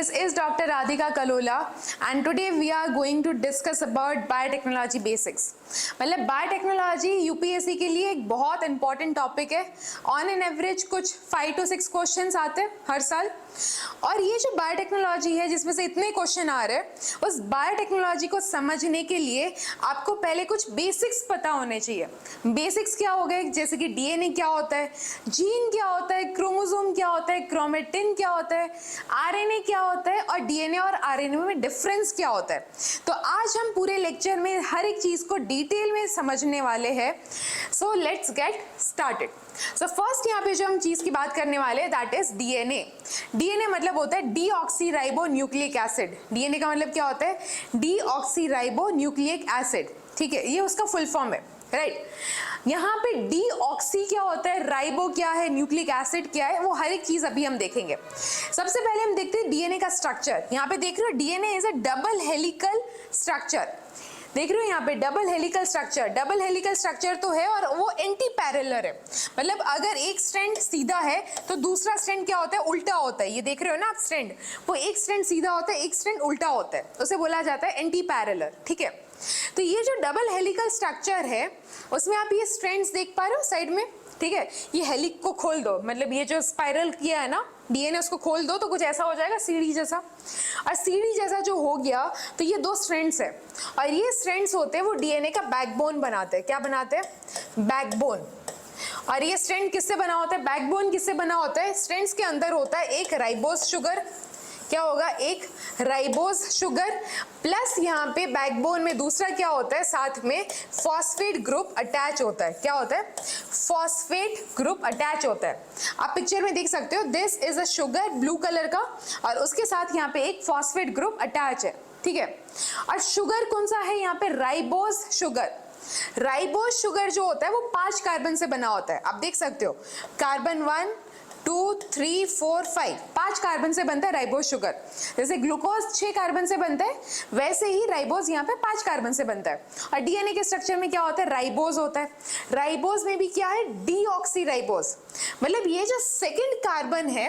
This is Dr. Radhika Kalola and today we are going to discuss about biotechnology basics. मतलब biotechnology UPSC के लिए एक बहुत important topic है. On an average कुछ 5 to 6 questions आते हैं हर साल. और ये जो बायोटेक्नोलॉजी है जिसमें से इतने क्वेश्चन आ रहे हैं, उस बायोटेक्नोलॉजी को समझने के लिए आपको पहले कुछ बेसिक्स पता होने चाहिए. बेसिक्स क्या हो गए, जैसे कि डीएनए क्या होता है, जीन क्या होता है, क्रोमोसोम क्या होता है, क्रोमेटिन क्या होता है, आरएनए क्या होता है और डीएनए और आरएनए में डिफरेंस क्या होता है. तो आज हम पूरे लेक्चर में हर एक चीज को डिटेल में समझने वाले हैं. So let's get started. So first यहाँ पे जो हम चीज की बात करने वाले हैं दैट इज डीएनए. डीएनए मतलब होता है डीऑक्सीराइबो न्यूक्लिक एसिड. डीएनए का मतलब क्या होता है, डीऑक्सीराइबो न्यूक्लिक एसिड. ठीक है, ये उसका फुल फॉर्म है, राइट. यहाँ पे डीऑक्सी क्या होता है, राइबो क्या है, न्यूक्लिक एसिड क्या है, वो हर एक चीज अभी हम देखेंगे. सबसे पहले हम देखते हैं डीएनए का स्ट्रक्चर. यहाँ पे देख रहे हो DNA is a double helical structure. देख रहे हो यहाँ पे double helical structure. Double helical structure तो है और वो एंटी पैरेलल है. मतलब अगर एक स्ट्रैंड सीधा है तो दूसरा स्ट्रैंड क्या होता है, उल्टा होता है. ये देख रहे हो ना आप स्ट्रैंड, वो एक स्ट्रैंड सीधा होता है, एक स्ट्रैंड उल्टा होता है, उसे बोला जाता है एंटी पैरेलल. ठीक है, तो ये जो डबल हेलिकल स्ट्रक्चर है उसमें आप ये स्ट्रैंड्स देख पा रहे हो साइड में. ठीक है, ये हेलिक को खोल दो, मतलब ये जो स्पाइरल किया है ना डीएनए, उसको खोल दो तो कुछ ऐसा हो जाएगा सीढ़ी जैसा. और सीढ़ी जैसा जो हो गया तो ये 2 स्ट्रैंड्स है और ये स्ट्रैंड्स होते हैं वो डीएनए का बैकबोन बनाते हैं. क्या बनाते हैं, बैकबोन. और ये स्ट्रैंड किससे बना होता है, बैकबोन किससे बना होता है, स्ट्रैंड्स के अंदर होता है एक राइबोज शुगर. क्या होगा, एक राइबोज शुगर प्लस यहाँ पे बैकबोन में दूसरा क्या होता है, साथ में फॉस्फेट ग्रुप अटैच होता है. क्या होता है, फॉस्फेट ग्रुप अटैच होता है. आप पिक्चर में देख सकते हो this is a sugar blue colour का और उसके साथ यहाँ पे एक फॉस्फेट ग्रुप अटैच है. ठीक है, और शुगर कौन सा है यहाँ पे, राइबोज शुगर. राइबोज शुगर जो होता है वो 5 कार्बन से बना होता है. आप देख सकते हो कार्बन 1 2 3 4 5 5 कार्बन से बनता है राइबोज शुगर. जैसे ग्लूकोज 6 कार्बन से बनता है, वैसे ही राइबोज यहाँ पे 5 कार्बन से बनता है. और डीएनए के स्ट्रक्चर में क्या होता है, राइबोज होता है. राइबोज में भी क्या है, डीऑक्सीराइबोज. मतलब ये जो सेकंड कार्बन है,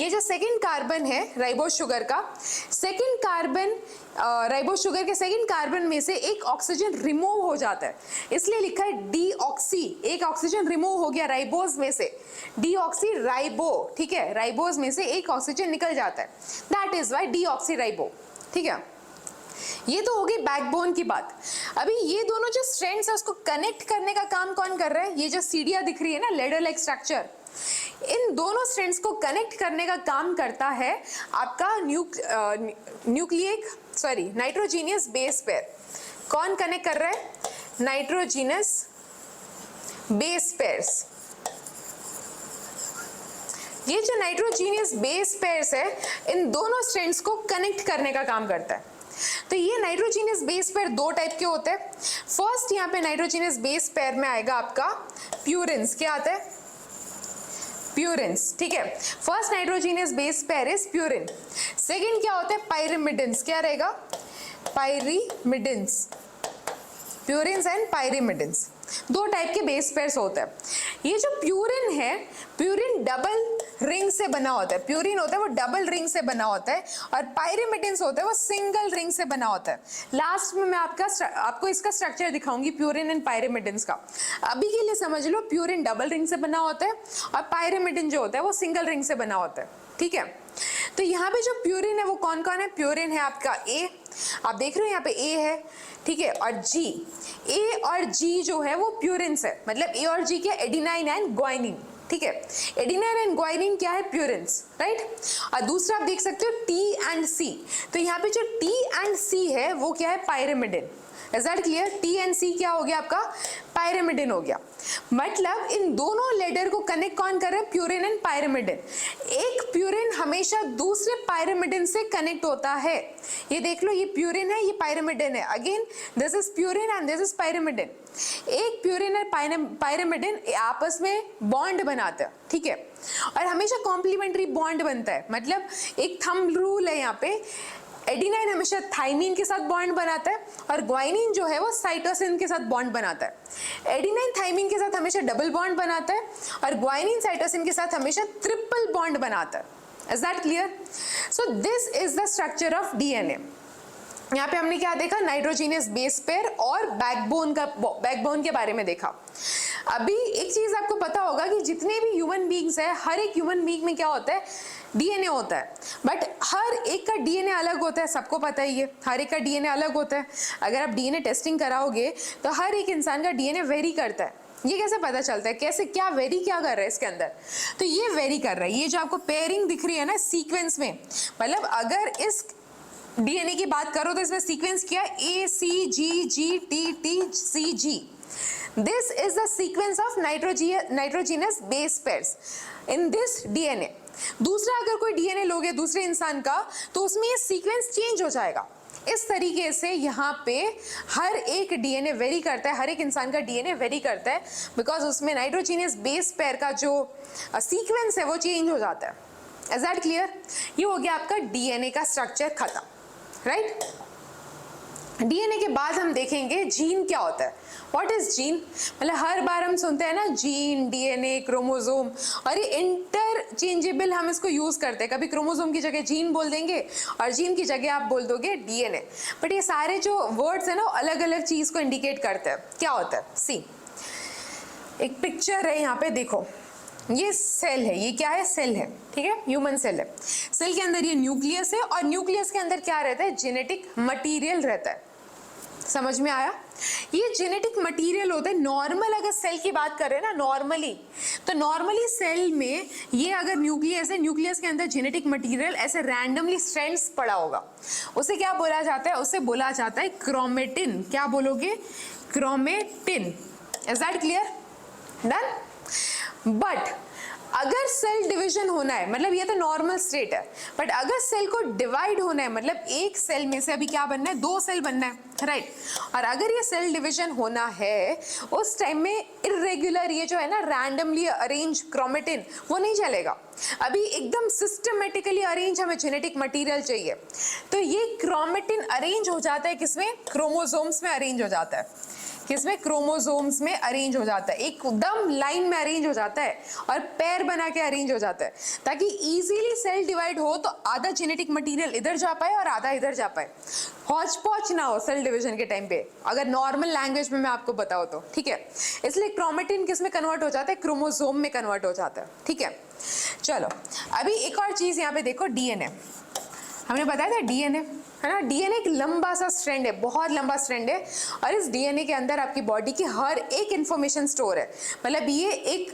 ये जो सेकंड कार्बन है राइबोज शुगर का, सेकंड कार्बन राइबोज शुगर के सेकंड कार्बन में से एक ऑक्सीजन रिमूव हो जाता है, इसलिए लिखा है डीऑक्सी. एक ऑक्सीजन रिमूव हो गया राइबोज में से, डीऑक्सी राइबो. ठीक है, राइबोज में से एक ऑक्सीजन निकल जाता है, that is why deoxy ribo. ठीक है, ये तो हो गई बैकबोन की बात. अभी ये दोनों जो स्ट्रैंड्स है उसको कनेक्ट करने का काम कौन कर रहा है, ये जो सीढ़ियां दिख रही है ना, लेडर लाइक स्ट्रक्चर, इन दोनों स्ट्रैंड्स को कनेक्ट करने का काम करता है आपका नाइट्रोजीनियस बेस पेयर. कौन कनेक्ट कर रहा है, नाइट्रोजीनियस बेस पेयर्स. ये जो नाइट्रोजीनियस बेस पेयर्स है इन दोनों स्ट्रैंड्स को कनेक्ट करने का काम करता है. तो ये नाइट्रोजीनियस बेस पेयर 2 टाइप के होते हैं. फर्स्ट यहाँ पे नाइट्रोजीनियस बेस पेयर में आएगा आपका प्यूरिन्स. क्या आता है, प्यूरिन्स. ठीक है, first nitrogenous base pair is purine. Second क्या होता है, पायरिमिडिन्स. क्या रहेगा, pyrimidines. Purines and pyrimidines 2 type के बेस पेयर्स होते हैं. ये जो प्यूरिन है, प्यूरिन डबल रिंग से बना होता है. प्यूरिन होता है वो डबल रिंग से बना होता है और पायरिमिडिन्स होता है वो सिंगल रिंग से बना होता है. लास्ट में मैं आपको इसका स्ट्रक्चर दिखाऊंगी प्यूरिन एंड पायरिमिडिन्स का. अभी के लिए समझ लो प्यूरिन डबल रिंग से बना होता है और पायरिमिडिन जो होता है वो सिंगल रिंग से बना होता है. ठीक है, तो यहाँ पे जो प्यूरिन है वो कौन कौन है, प्यूरिन है आपका ए. आप देख रहे हो यहाँ पे ए है. ठीक है, और जी, ए और जी जो है वो प्यूरिन्स है. मतलब ए और जी क्या, एडिनाइन एंड ग्वाइनिन. ठीक है, एडिनाइन एंड ग्वाइनिन क्या है, प्यूरिन्स, राइट. और दूसरा आप देख सकते हो टी एंड सी. तो यहाँ पे जो टी एंड सी है वो क्या है, pyrimidine. Is that clear, T and C क्या हो गया आपका, पायरिमिडिन हो गया. मतलब इन दोनों लेडर को कनेक्ट कौन कर रहा है, प्यूरिन एंड पायरिमिडिन. एक प्यूरिन हमेशा दूसरे पायरिमिडिन से कनेक्ट होता है. ये देख लो, ये प्यूरिन है, ये पायरिमिडिन है. Again this is purine and this is pyrimidine. एक प्यूरिन और पायरिमिडिन आपस में बॉन्ड बनाते हैं. ठीक है, और हमेशा कॉम्प्लीमेंट्री बॉन्ड बनता है. मतलब एक थंब रूल है यहाँ पे, एडिनाइन हमेशा थाइमिन के साथ बॉन्ड बनाता है और ग्वाइनिन जो है वो साइटोसिन के साथ बॉन्ड बनाता है. एडिनाइन थाइमिन के साथ हमेशा डबल बॉन्ड बनाता है और ग्वाइनिन साइटोसिन के साथ हमेशा ट्रिपल बॉन्ड बनाता है. Is that clear? So this is the structure of DNA. यहाँ पे हमने क्या देखा, नाइट्रोजीनियस बेस पेयर और बैकबोन के बारे में देखा। अभी एक चीज आपको पता होगा कि जितने भी ह्यूमन बीइंग्स है, हर एक ह्यूमन बीइंग में क्या होता है, डीएनए होता है, बट हर एक का डीएनए अलग होता है, सबको पता ही है, हर एक का डीएनए अलग होता है। अगर आप डीएनए टेस्टिंग कराओगे तो हर एक इंसान का डीएनए वेरी करता है। ये कैसे पता चलता है, कैसे, क्या वेरी क्या कर रहा है इसके अंदर? तो ये वेरी कर रहा है, ये जो आपको पेयरिंग दिख रही है ना सीक्वेंस में, मतलब अगर इस डीएनए की बात करो तो इसमें सीक्वेंस क्या है, ACGGTTCG। This is the sequence of nitrogenous base pairs in this DNA. दूसरा अगर कोई डीएनए लोगे दूसरे इंसान का तो उसमें ये सीक्वेंस चेंज हो जाएगा। इस तरीके से यहाँ पे हर एक डीएनए वेरी करता है, हर एक इंसान का डीएनए वेरी करता है, बिकॉज उसमें नाइट्रोजीनियस बेस पेयर का जो सीक्वेंस है वो चेंज हो जाता है। Is that clear? ये हो गया आपका डीएनए का स्ट्रक्चर खत्म, राइट? डीएनए के बाद हम देखेंगे जीन क्या होता है। What is gene? मतलब हर बार हम सुनते हैं ना जीन, डीएनए, क्रोमोसोम, और ये इंटरचेंजेबल हम इसको यूज करते हैं। कभी क्रोमोसोम की जगह जीन बोल देंगे और जीन की जगह आप बोल दोगे डीएनए, बट ये सारे जो वर्ड्स है ना अलग अलग चीज को इंडिकेट करते हैं। क्या होता है, सी एक पिक्चर है यहाँ पे, देखो ये सेल है, ये क्या है, सेल है, ठीक है, ह्यूमन सेल है। सेल के अंदर ये न्यूक्लियस है और न्यूक्लियस के अंदर क्या रहता है, जेनेटिक मटेरियल रहता है। समझ में आया? ये जेनेटिक मटेरियल होता है। नॉर्मल अगर सेल की बात करें ना, नॉर्मली तो नॉर्मली सेल में ये अगर न्यूक्लियस है, न्यूक्लियस के अंदर जेनेटिक मटेरियल ऐसे रैंडमली स्ट्रैंड्स पड़ा होगा, उसे क्या बोला जाता है, उसे बोला जाता है क्रोमेटिन। क्या बोलोगे, chromatin. Is that clear? Done? But अगर सेल डिवीजन होना है, मतलब ये तो नॉर्मल स्टेट है, बट अगर सेल को डिवाइड होना है, मतलब एक सेल में से अभी क्या बनना है, 2 सेल बनना है, राइट? और अगर ये सेल डिवीजन होना है उस टाइम में इरेगुलर, ये जो है ना रैंडमली अरेंज क्रोमेटिन, वो नहीं चलेगा। अभी एकदम सिस्टमेटिकली अरेंज हमें जेनेटिक मटेरियल चाहिए, तो ये क्रोमेटिन अरेंज हो जाता है किसमें, क्रोमोसोम्स में अरेंज हो जाता है। किसमें, क्रोमोसोम्स में अरेंज हो जाता है, एकदम लाइन में अरेंज हो जाता है और पैर बना के अरेंज हो जाता है, ताकि इजीली सेल डिवाइड हो तो आधा जेनेटिक मटेरियल इधर जा पाए और आधा इधर जा पाए, हौच पौच ना हो सेल डिवीजन के टाइम पे, अगर नॉर्मल लैंग्वेज में मैं आपको बताऊं तो, ठीक है। इसलिए क्रोमेटिन किस में कन्वर्ट हो जाता है, क्रोमोसोम में कन्वर्ट हो जाता है, ठीक है। चलो अभी एक और चीज यहाँ पे देखो, डीएनए हमने बताया था, डीएनए है ना, डीएनए एक लंबा सा स्ट्रैंड है, बहुत लंबा स्ट्रैंड है, और इस डीएनए के अंदर आपकी बॉडी की हर एक इंफॉर्मेशन स्टोर है। मतलब ये एक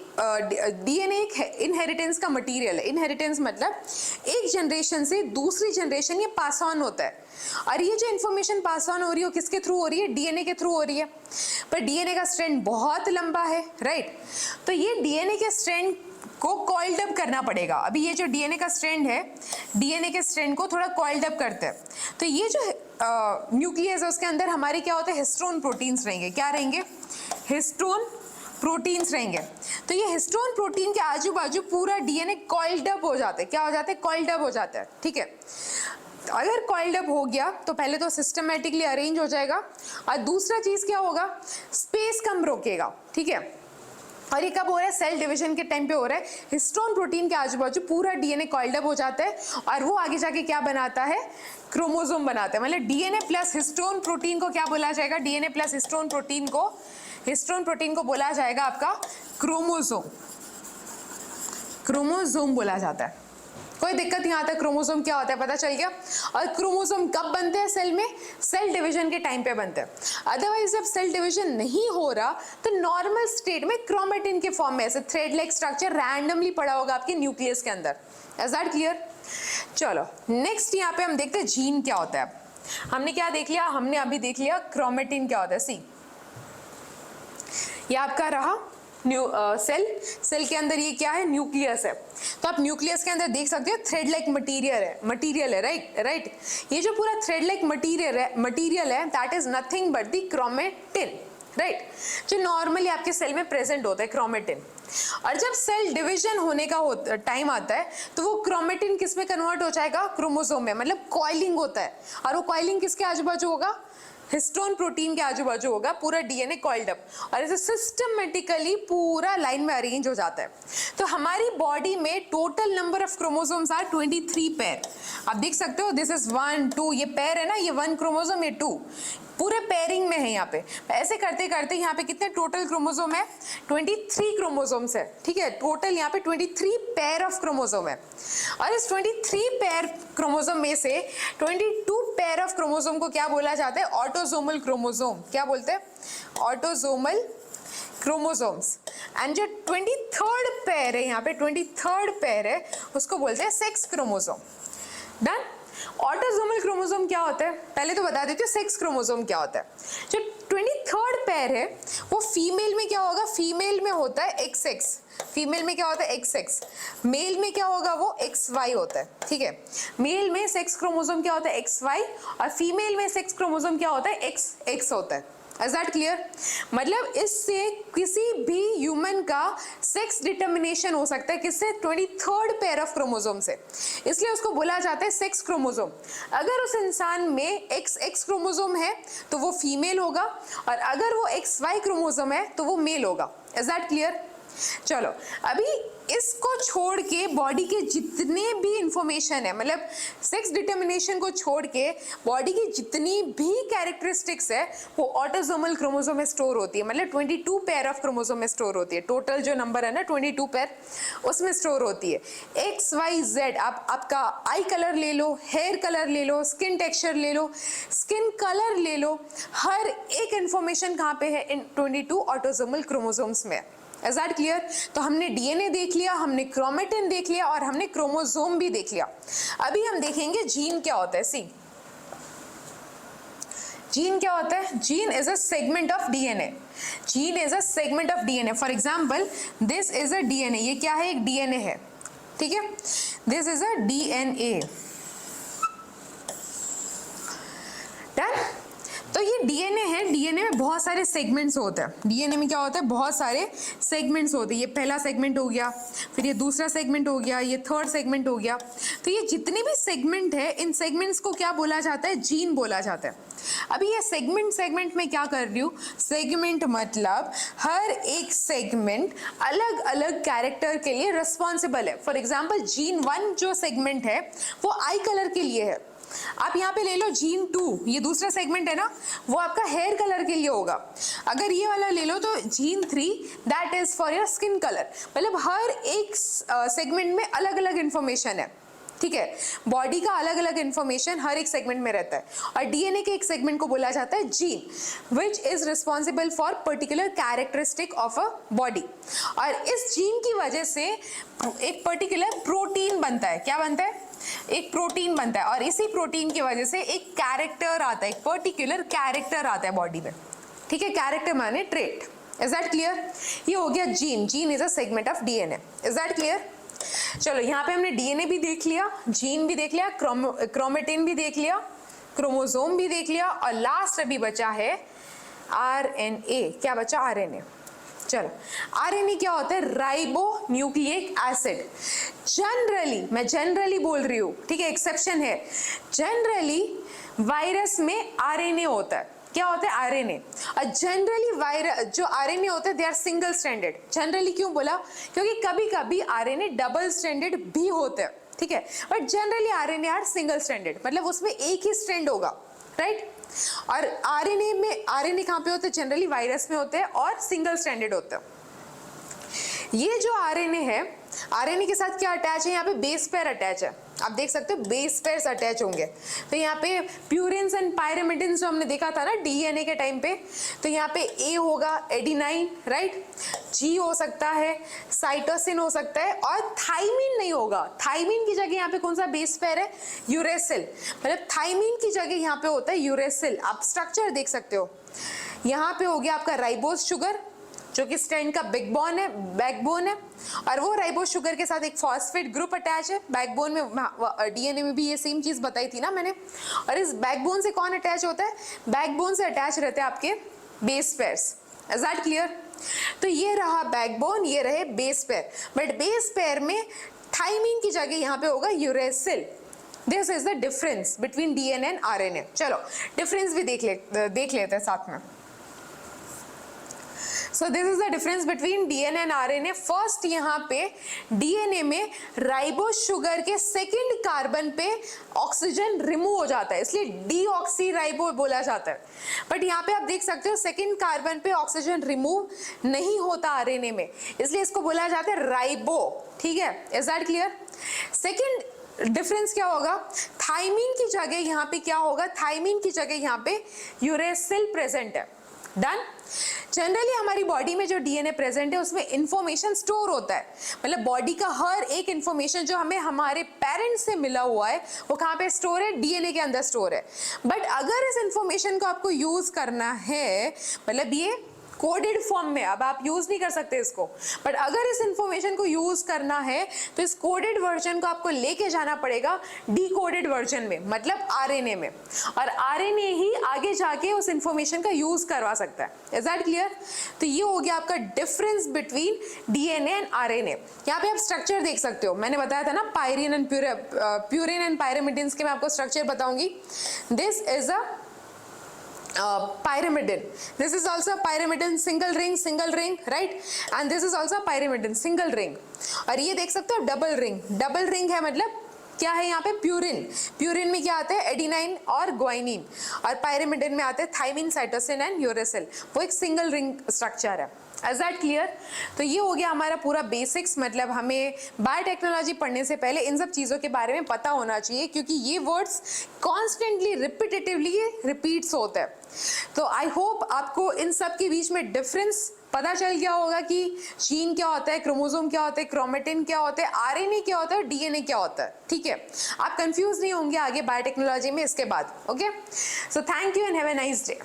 डीएनए एक इनहेरिटेंस का मटेरियल है। इनहेरिटेंस मतलब एक जनरेशन से दूसरी जनरेशन ये पास ऑन होता है, और ये जो इन्फॉर्मेशन पास ऑन हो रही है किसके थ्रू हो रही है, डीएनए के थ्रू हो रही है। पर डीएनए का स्ट्रैंड बहुत लंबा है, राइट? तो ये डीएनए के स्ट्रैंड को कॉइल्ड अप करना पड़ेगा। अभी ये जो डीएनए का स्ट्रैंड है, डीएनए के स्ट्रैंड को थोड़ा कॉइल्ड अप करते हैं, तो ये जो न्यूक्लियस है उसके अंदर हमारे क्या होते हैं, हिस्टोन प्रोटीन्स रहेंगे। क्या रहेंगे, हिस्टोन प्रोटीन्स रहेंगे। तो ये हिस्टोन प्रोटीन के आजू बाजू पूरा डीएनए कॉइल्ड अप हो जाता है। क्या हो जाता है, कॉइल्ड अप हो जाता है, ठीक है। अगर कॉइल्ड अप हो गया तो पहले तो सिस्टमेटिकली अरेंज हो जाएगा, और दूसरा चीज क्या होगा, स्पेस कम रोकेगा, ठीक है। और ये कब हो रहा है, सेल डिवीजन के टाइम पे हो रहा है। हिस्टोन प्रोटीन के आजू बाजू पूरा डीएनए कॉइल्ड अप हो जाता है, और वो आगे जाके क्या बनाता है, क्रोमोसोम बनाता है। मतलब डीएनए प्लस हिस्टोन प्रोटीन को क्या बोला जाएगा, डीएनए प्लस हिस्टोन प्रोटीन को बोला जाएगा आपका क्रोमोसोम। क्रोमोसोम बोला जाता है। कोई दिक्कत यहाँ तक, क्रोमोसोम क्या होता है पता चल गया। और क्रोमोसोम कब बनते हैं सेल में, सेल डिवीजन के टाइम पे बनते हैं। अदरवाइज जब सेल डिवीजन नहीं हो रहा तो नॉर्मल स्टेट में क्रोमेटिन के फॉर्म में ऐसे थ्रेड लाइक स्ट्रक्चर रैंडमली पड़ा होगा आपके न्यूक्लियस के अंदर। Is that clear? चलो नेक्स्ट यहाँ पे हम देखते हैं जीन क्या होता है। हमने क्या देख लिया, हमने अभी देख लिया क्रोमेटिन क्या होता है। सी ये आपका रहा सेल के अंदर ये क्या है, न्यूक्लियस है। तो आप न्यूक्लियस के अंदर देख सकते हो थ्रेड लाइक मटीरियल है, राइट। ये जो पूरा थ्रेड लाइक मटीरियल है that is nothing but the chromatin, right, जो नॉर्मली आपके सेल में प्रेजेंट होता है, क्रोमेटिन। और जब सेल डिवीजन होने का टाइम आता है तो वो क्रोमेटिन किस में कन्वर्ट हो जाएगा, क्रोमोसोम में। मतलब कॉइलिंग होता है, और वो कॉइलिंग किसके आजू बाजू होगा, हिस्टोन प्रोटीन के आजू बाजू होगा, पूरा डीएनए कॉइल्ड अप और ऐसे सिस्टमेटिकली पूरा लाइन में अरेंज हो जाता है। तो हमारी बॉडी में total number of chromosomes are 23 pair. आप देख सकते हो दिस इज 1 2, ये पेयर है ना, ये 1 क्रोमोसोम, ये 2, पूरे पेयरिंग में है यहाँ पे। ऐसे करते करते यहाँ पे कितने टोटल क्रोमोसोम है, 23 क्रोमोसोम्स है, ठीक है। टोटल यहाँ पे 23 पेयर ऑफ क्रोमोसोम है और इस 23 पेयर क्रोमोसोम में से 22 पेयर ऑफ क्रोमोसोम को क्या बोला जाता है, ऑटोसोमल क्रोमोसोम। क्या बोलते हैं, ऑटोसोमल क्रोमोसोम्स। एंड जो 23rd पेयर है, यहाँ पे 23rd पेयर है, उसको बोलते हैं sex chromosome. Done. Autosomal chromosome क्या होता है, पहले तो बता देती हूँ सेक्स क्रोमोसोम क्या होता है। जो 23rd पेयर है वो फीमेल में क्या होगा, फीमेल में होता है XX, फीमेल में क्या होता है XX, मेल में क्या होगा वो XY होता है, ठीक है। मेल में सेक्स क्रोमोसोम क्या होता है XY और फीमेल में सेक्स क्रोमोसोम क्या होता है XX होता है। Is that clear? मतलब इससे किसी भी ह्यूमन का सेक्स डिटर्मिनेशन हो सकता है, किससे, 23rd पेयर ऑफ क्रोमोसोम से, इसलिए उसको बोला जाता है सेक्स क्रोमोसोम। अगर उस इंसान में XX क्रोमोसोम है तो वो फीमेल होगा और अगर वो XY क्रोमोसोम है तो वो मेल होगा। Is that clear? चलो अभी इसको छोड़ के बॉडी के जितने भी इंफॉर्मेशन है, मतलब सेक्स डिटर्मिनेशन को छोड़ के बॉडी की जितनी भी कैरेक्टरिस्टिक्स है वो ऑटोसोमल क्रोमोसोम में स्टोर होती है, मतलब 22 पेयर ऑफ क्रोमोसोम में स्टोर होती है। टोटल जो नंबर है ना 22 पेयर, उसमें स्टोर होती है। XYZ, आप आपका आई कलर ले लो, हेयर कलर ले लो, स्किन टेक्सचर ले लो, स्किन कलर ले लो, हर एक इंफॉर्मेशन कहाँ पे है, इन 22 ऑटोसोमल क्रोमोसोम्स में। Is that clear? तो हमने डीएनए देख लिया, हमने क्रोमेटिन देख लिया और हमने क्रोमोसोम भी देख लिया। अभी हम देखेंगे जीन क्या होता है। सी, जीन क्या होता है, gene is a segment of DNA. Gene is a segment of DNA. For example this is a DNA, ये क्या है, एक डीएनए है, ठीक है, this is a DNA. Done. तो ये डीएनए है, डीएनए में बहुत सारे सेगमेंट्स होते हैं। डीएनए में क्या होता है, बहुत सारे सेगमेंट्स होते हैं। ये पहला सेगमेंट हो गया, फिर ये दूसरा सेगमेंट हो गया, ये थर्ड सेगमेंट हो गया। तो ये जितने भी सेगमेंट है, इन सेगमेंट्स को क्या बोला जाता है, जीन बोला जाता है। अभी ये सेगमेंट में क्या कर रही हूँ, सेगमेंट मतलब हर एक सेगमेंट अलग अलग कैरेक्टर के लिए रिस्पॉन्सिबल है। फॉर एग्जाम्पल जीन 1 जो सेगमेंट है वो आई कलर के लिए है। आप यहाँ पे ले लो जीन 2, ये दूसरा सेगमेंट है ना, वो आपका हेयर कलर के लिए होगा। अगर ये वाला ले लो तो gene 3 that is for your skin colour. मतलब हर एक सेगमेंट में अलग अलग इंफॉर्मेशन है, ठीक है। बॉडी का अलग अलग इंफॉर्मेशन हर एक सेगमेंट में रहता है और डीएनए के एक सेगमेंट को बोला जाता है gene, which is responsible for particular characteristic of a body. और इस जीन की वजह से एक पर्टिकुलर प्रोटीन बनता है। क्या बनता है, एक प्रोटीन बनता है और इसी प्रोटीन की वजह से एक कैरेक्टर आता है, एक पर्टिकुलर कैरेक्टर आता है बॉडी में, ठीक है। कैरेक्टर माने ट्रेट। Is that clear? ये हो गया gene. Gene is a segment of DNA. Is that clear? चलो यहाँ पे हमने डीएनए भी देख लिया, जीन भी देख लिया, क्रोमेटिन भी देख लिया, क्रोमोसोम भी देख लिया और लास्ट अभी बचा है आरएनए। क्या बचा, आरएनए। चलो आरएनए क्या होता है, राइबो न्यूक्लिक एसिड। जनरली, मैं जनरली बोल रही हूँ, ठीक है, एक्सेप्शन है, जनरली वायरस में आरएनए होता है। क्या होता है, आरएनए। और जनरली वायरस जो आरएनए होते हैं they are single stranded. Generally क्यों बोला, क्योंकि कभी कभी आरएनए डबल स्ट्रैंडेड भी होते हैं, ठीक है, but generally RNA are single stranded, मतलब उसमें एक ही स्ट्रैंड होगा, राइट। और आरएनए में, आरएनए कहाँ पे होते हैं, जनरली वायरस में होते हैं और सिंगल स्ट्रैंडेड होते हैं। ये जो आरएनए है, आरएनए के साथ क्या अटैच है, यहाँ पे बेस पेयर अटैच है। आप देख सकते हो बेस पेयर्स अटैच होंगे। तो यहाँ पे प्यूरिन्स एंड पायरिमिडिन्स जो हमने देखा था ना डीएनए के टाइम पे, तो यहाँ पे ए होगा एडिनाइन, राइट, जी हो सकता है, साइटोसिन हो सकता है और थाइमिन नहीं होगा। थाइमिन की जगह यहाँ पे कौन सा बेस पेयर है, यूरेसिल। मतलब थाइमिन की जगह यहाँ पे होता है यूरेसिल। आप स्ट्रक्चर देख सकते हो, यहाँ पे हो गया आपका राइबोज शुगर जो कि स्ट्रैंड का बैकबोन है, बैकबोन है, और वो राइबोज शुगर के साथ एक फॉस्फेट ग्रुप अटैच है बैकबोन में। डीएनए में भी ये सेम चीज बताई थी ना मैंने। और इस बैकबोन से कौन अटैच होता है, बैकबोन से अटैच रहते हैं आपके base pairs. Is that clear? तो ये रहा बैकबोन, ये रहे base pair, but base pair में थाइमिन की जगह यहाँ पे होगा uracil. This is the difference between DNA and RNA. चलो डिफरेंस भी देख लेते हैं साथ में। So this is the difference between DNA and RNA. First यहाँ पे डीएनए में राइबोस शुगर के सेकंड कार्बन पे ऑक्सीजन रिमूव हो जाता है, इसलिए डीऑक्सीराइबो बोला जाता है। बट यहाँ पे आप देख सकते हो सेकंड कार्बन पे ऑक्सीजन रिमूव नहीं होता आरएनए में, इसलिए इसको बोला जाता है राइबो। ठीक है, is that clear? Second difference क्या होगा, थाइमिन की जगह यहाँ पे क्या होगा, थाइमिन की जगह यहाँ पे यूरेसिल प्रेजेंट है। डन। जनरली हमारी बॉडी में जो डीएनए प्रेजेंट है उसमें इंफॉर्मेशन स्टोर होता है, मतलब बॉडी का हर एक इंफॉर्मेशन जो हमें हमारे पेरेंट्स से मिला हुआ है वो कहाँ पे स्टोर है, डीएनए के अंदर स्टोर है। बट अगर इस इंफॉर्मेशन को आपको यूज करना है, मतलब ये कोडेड फॉर्म में, अब आप यूज नहीं कर सकते इसको, बट अगर इस इंफॉर्मेशन को यूज करना है तो इस कोडेड वर्जन को आपको लेके जाना पड़ेगा डीकोडेड वर्जन में, मतलब आरएनए में, और आरएनए ही आगे जाके उस इंफॉर्मेशन का यूज करवा सकता है। Is that clear? तो ये हो गया आपका difference between DNA and RNA. यहाँ पे आप स्ट्रक्चर देख सकते हो, मैंने बताया था ना pyrene and purine and pyrimidines के मैं आपको स्ट्रक्चर बताऊंगी। This is a pyrimidine. This is also a pyrimidine single ring, right? And this is also a pyrimidine single ring. और ये देख सकते हो डबल रिंग है, मतलब क्या है यहाँ पे, प्यूरिन में क्या आते हैं, एडिनाइन और ग्वाइनिन, और पायरिमिडिन में आते हैं थाइमिन, साइटोसिन एंड यूरेसिल। वो एक सिंगल रिंग स्ट्रक्चर है। Is that clear? तो ये हो गया हमारा पूरा बेसिक्स, मतलब हमें बायोटेक्नोलॉजी पढ़ने से पहले इन सब चीज़ों के बारे में पता होना चाहिए, क्योंकि ये वर्ड्स कॉन्स्टेंटली रिपीटेटिवली रिपीट्स होते हैं। तो आई होप आपको इन सब के बीच में डिफरेंस पता चल गया होगा कि जीन क्या होता है, क्रोमोसोम क्या होता है, क्रोमेटिन क्या होता है, आरएनए क्या होता है, डीएनए क्या होता है। ठीक है, आप कंफ्यूज नहीं होंगे आगे बायोटेक्नोलॉजी में इसके बाद। Okay, so thank you and have a nice day.